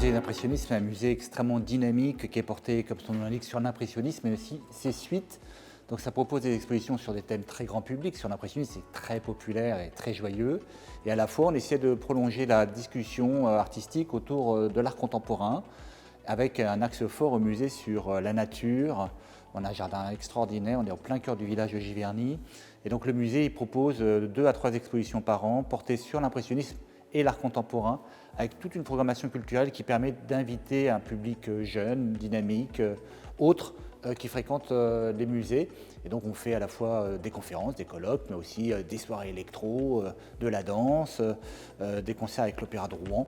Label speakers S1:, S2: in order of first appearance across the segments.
S1: musée d'impressionnisme est un musée extrêmement dynamique qui est porté, comme son nom l'indique, sur l'impressionnisme, mais aussi ses suites. Donc ça propose des expositions sur des thèmes très grand public. Sur l'impressionnisme, c'est très populaire et très joyeux. Et à la fois, on essaie de prolonger la discussion artistique autour de l'art contemporain, avec un axe fort au musée sur la nature. On a un jardin extraordinaire, on est au plein cœur du village de Giverny. Et donc le musée il propose 2 à 3 expositions par an portées sur l'impressionnisme et l'art contemporain, avec toute une programmation culturelle qui permet d'inviter un public jeune, dynamique, autre, qui fréquente les musées. Et donc on fait à la fois des conférences, des colloques, mais aussi des soirées électro, de la danse, des concerts avec l'Opéra de Rouen.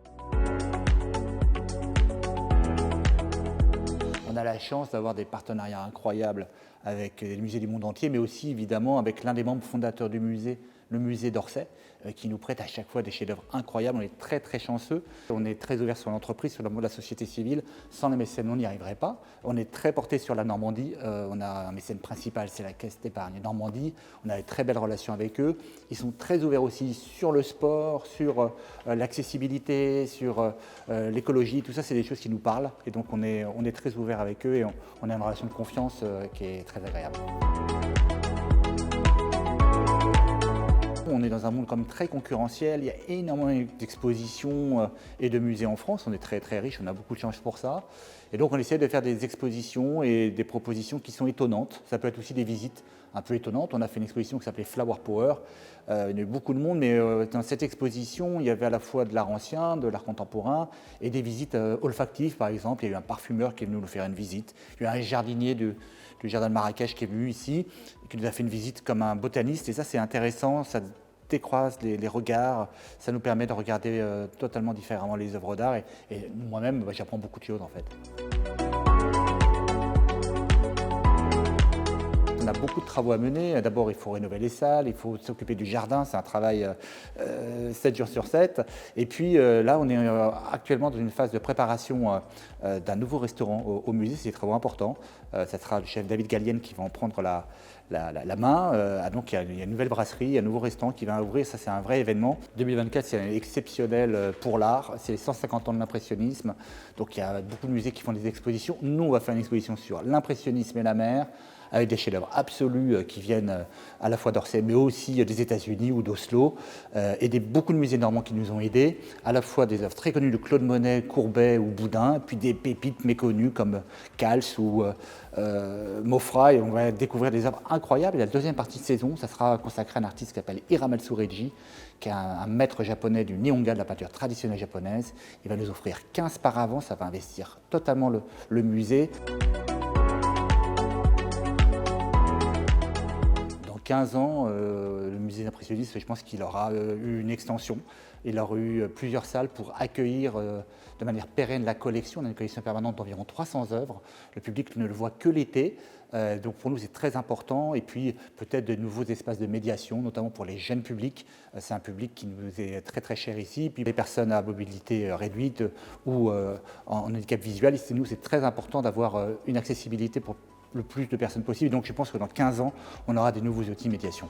S1: On a la chance d'avoir des partenariats incroyables avec les musées du monde entier, mais aussi évidemment avec l'un des membres fondateurs du musée, le musée d'Orsay, qui nous prête à chaque fois des chefs-d'œuvre incroyables. On est très très chanceux. On est très ouvert sur l'entreprise, sur le monde de la société civile. Sans les mécènes, on n'y arriverait pas. On est très porté sur la Normandie. On a un mécène principal, c'est la Caisse d'épargne Normandie. On a de très belles relations avec eux. Ils sont très ouverts aussi sur le sport, sur l'accessibilité, sur l'écologie. Tout ça, c'est des choses qui nous parlent. Et donc, on est très ouvert avec eux et on a une relation de confiance qui est très agréable. On est dans un monde comme très concurrentiel, il y a énormément d'expositions et de musées en France, on est très très riche, on a beaucoup de chance pour ça. Et donc on essaie de faire des expositions et des propositions qui sont étonnantes. Ça peut être aussi des visites un peu étonnantes. On a fait une exposition qui s'appelait Flower Power. Il y a eu beaucoup de monde, mais dans cette exposition, il y avait à la fois de l'art ancien, de l'art contemporain et des visites olfactives par exemple. Il y a eu un parfumeur qui est venu nous faire une visite. Il y a eu un jardinier du jardin de Marrakech qui est venu ici, qui nous a fait une visite comme un botaniste. Et ça c'est intéressant, ça décroise les regards, ça nous permet de regarder totalement différemment les œuvres d'art. Et moi-même, j'apprends beaucoup de choses en fait. On a beaucoup de travaux à mener. D'abord, il faut rénover les salles, il faut s'occuper du jardin, c'est un travail 7 jours sur 7. Et puis là, on est actuellement dans une phase de préparation d'un nouveau restaurant au musée, c'est des travaux importants. Ça sera le chef David Gallienne qui va en prendre la main. Donc il y a une nouvelle brasserie, un nouveau restaurant qui va ouvrir, ça c'est un vrai événement. 2024 c'est exceptionnel pour l'art, c'est les 150 ans de l'impressionnisme. Donc il y a beaucoup de musées qui font des expositions. Nous on va faire une exposition sur l'impressionnisme et la mer, avec des chefs-d'œuvre absolus qui viennent à la fois d'Orsay, mais aussi des États-Unis ou d'Oslo, et beaucoup de musées normands qui nous ont aidés, à la fois des œuvres très connues de Claude Monet, Courbet ou Boudin, puis des pépites méconnues comme Kals ou Mofra, et on va découvrir des œuvres incroyables. Et la deuxième partie de saison, ça sera consacré à un artiste qui s'appelle Hiramal Sureji, qui est un maître japonais du Nihonga, de la peinture traditionnelle japonaise. Il va nous offrir 15 paravents, ça va investir totalement le musée. 15 ans, le musée d'impressionnisme, je pense qu'il aura eu une extension. Il aura eu plusieurs salles pour accueillir de manière pérenne la collection. On a une collection permanente d'environ 300 œuvres. Le public ne le voit que l'été. Donc pour nous, c'est très important. Et puis peut-être de nouveaux espaces de médiation, notamment pour les jeunes publics. C'est un public qui nous est très très cher ici. Puis les personnes à mobilité réduite ou en handicap visuel, nous, c'est très important d'avoir une accessibilité pour le plus de personnes possible. Donc je pense que dans 15 ans, on aura des nouveaux outils de médiation.